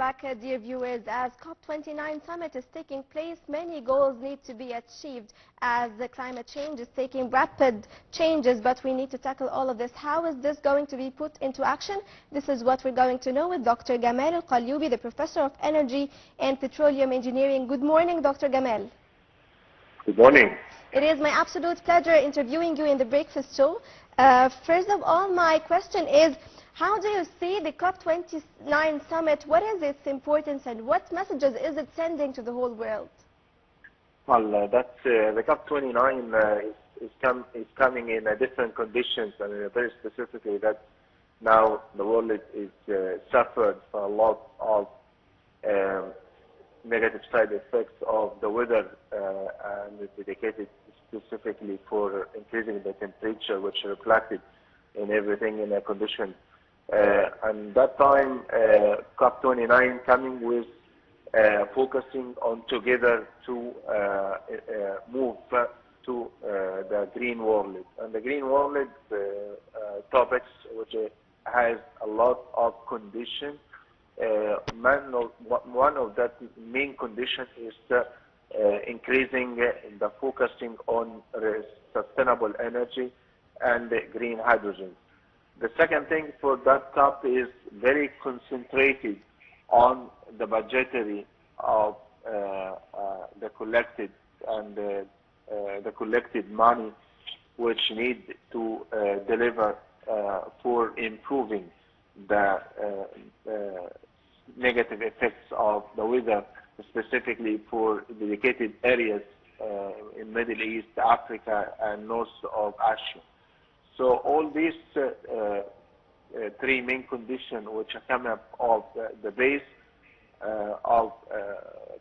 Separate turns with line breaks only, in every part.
back, dear viewers. As COP29 summit is taking place, many goals need to be achieved as the climate change is taking rapid changes, but we need to tackle all of this. How is this going to be put into action? This is what we're going to know with Dr. Gamal Qalyubi, the Professor of Energy and Petroleum Engineering. Good morning, Dr. Gamal.
Good morning.
It is my absolute pleasure interviewing you in the Breakfast Show. First of all, my question is, how do you see the COP29 summit? What is its importance and what messages is it sending to the whole world?
Well, the COP29 is coming in a different conditions, and very specifically that now the world is suffered from a lot of negative side effects of the weather, and it's dedicated specifically for increasing the temperature, which reflected in everything in a condition. And that time, COP29 coming with focusing on together to move to the green world. And the green world topics, which has a lot of conditions. One of that main condition is increasing the focusing on sustainable energy and green hydrogen. The second thing for that COP is very concentrated on the budgetary of the collected and the collected money which need to deliver for improving the negative effects of the weather, specifically for dedicated areas in Middle East, Africa, and north of Asia. So all these three main conditions which are coming up of the base of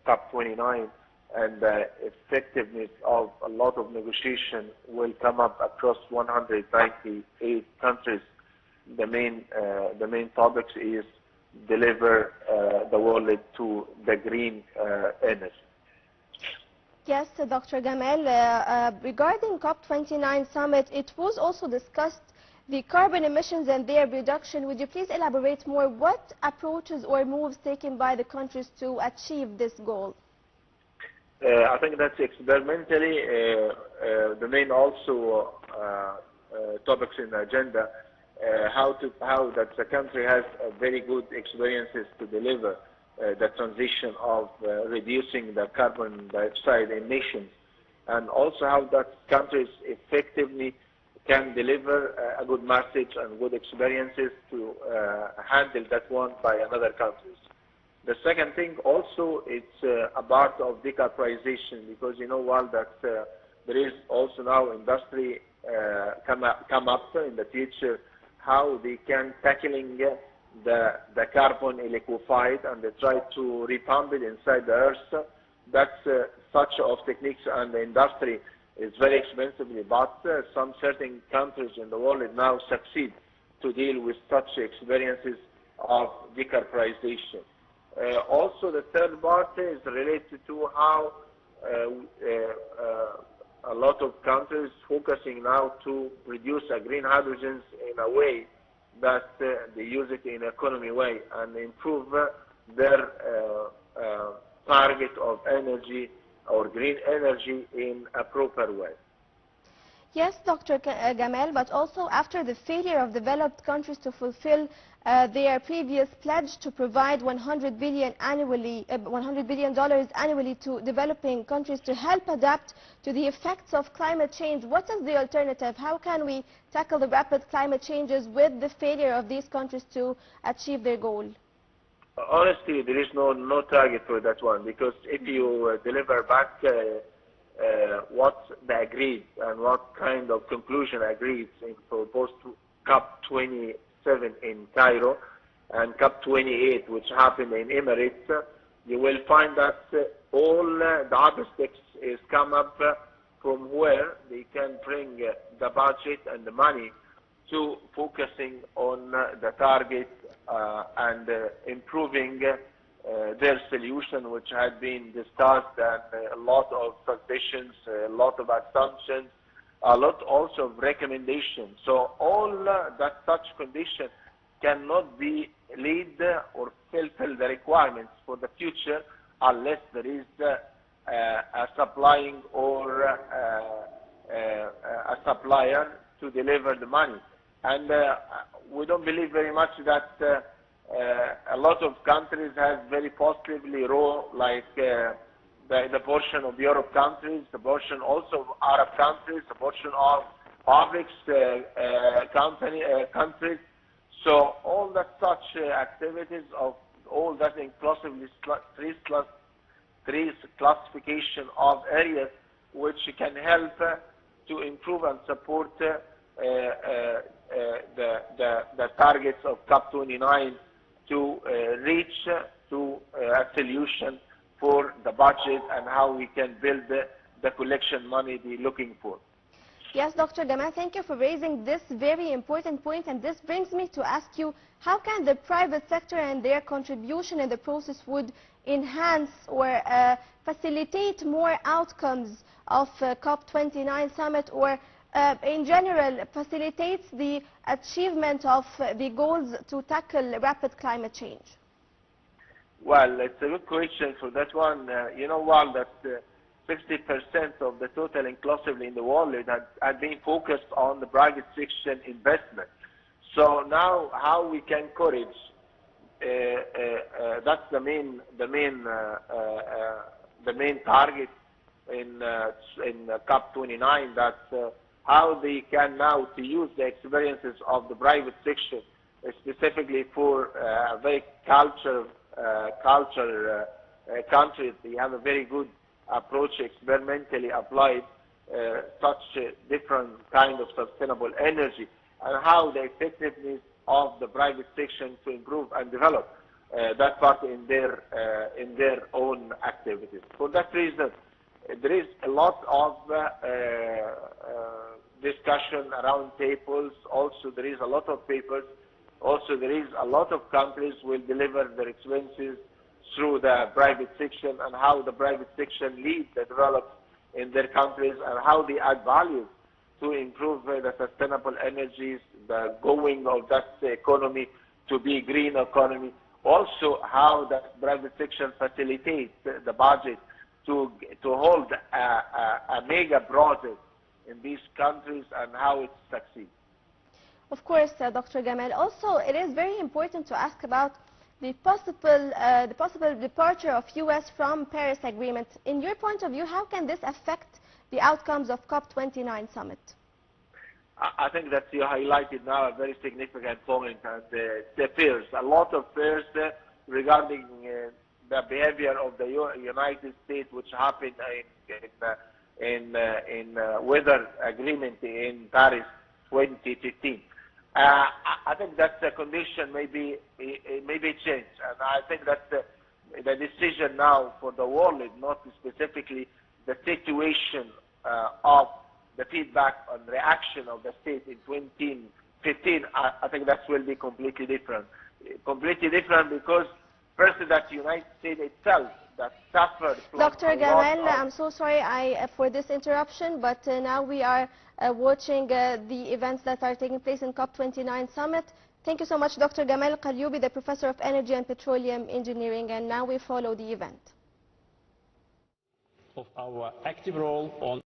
COP29 and the effectiveness of a lot of negotiation will come up across 198 countries. The main topics is deliver the world to the green energy.
Yes, Dr. Gamal, regarding COP29 summit, it was also discussed the carbon emissions and their reduction. Would you please elaborate more? What approaches or moves taken by the countries to achieve this goal?
I think that's experimentally the main also topics in the agenda. How that the country has very good experiences to deliver the transition of reducing the carbon dioxide emissions, and also how that countries effectively can deliver a good message and good experiences to handle that one by another countries. The second thing also, it's a part of decarbonization, because you know well that there is also now industry come up in the future how they can tackling the carbon liquefied and they try to repump it inside the earth. That's such of techniques, and the industry is very expensively, but some certain countries in the world now succeed to deal with such experiences of decarbonization. Also, the third part is related to how a lot of countries focusing now to reduce green hydrogens in a way that they use it in an economy way and improve their target of energy or green energy in a proper way.
Yes, Dr. Gamal, but also after the failure of developed countries to fulfill their previous pledge to provide $100 billion annually to developing countries to help adapt to the effects of climate change, what is the alternative? How can we tackle the rapid climate changes with the failure of these countries to achieve their goal?
Honestly, there is no target for that one, because if you deliver back what they agreed and what kind of conclusion agreed for both COP27 in Cairo and COP28, which happened in Emirates, you will find that all the obstacles is come up from where they can bring the budget and the money to focusing on the target and improving their solution, which had been discussed, and a lot of suggestions, a lot of assumptions, a lot also of recommendations. So all that such condition cannot be lead or fulfill the requirements for the future unless there is a supplying or a supplier to deliver the money. And we don't believe very much that a lot of countries have very positively role, like the portion of Europe countries, the portion also of Arab countries, the portion of African countries. So all that such activities of all that inclusively three classification of areas which can help to improve and support the targets of COP29 to reach to a solution for the budget and how we can build the collection money they're looking for.
Yes, Dr. Gamal, thank you for raising this very important point, and this brings me to ask you, how can the private sector and their contribution in the process would enhance or facilitate more outcomes of COP29 summit, or in general facilitates the achievement of the goals to tackle rapid climate change?
Well, it's a good question for that one. You know, well, that 60% of the total inclusively in the world had been focused on the private section investment. So now how we can encourage, that's the main target in COP29, that how they can now to use the experiences of the private section, specifically for very culture countries. They have a very good approach, experimentally applied such different kind of sustainable energy, and how the effectiveness of the private section to improve and develop that part in their own activities. For that reason, there is a lot of discussion around tables. Also, there is a lot of papers. Also, there is a lot of countries will deliver their experiences through the private section, and how the private section leads the development in their countries, and how they add value to improve the sustainable energies, the going of that economy to be green economy. Also, how the private section facilitates the budget to hold a mega project in these countries, and how it succeeds.
Of course, Dr. Gamal. Also, it is very important to ask about the possible departure of U.S. from Paris Agreement. In your point of view, how can this affect the outcomes of COP29 summit?
I think that you highlighted now a very significant point, and the fears, a lot of fears regarding the behavior of the United States, which happened in weather agreement in Paris 2015. I think that the condition may be changed, and I think that the decision now for the world is not specifically the situation of the feedback and reaction of the state in 2015. I think that will be completely different. Completely different because first that the United States itself that suffered from
Dr. Gamal, I'm so sorry for this interruption, but now we are watching the events that are taking place in COP29 summit. Thank you so much, Dr. Gamal Qalyubi, the Professor of Energy and Petroleum Engineering, and now we follow the event.
Of our active role on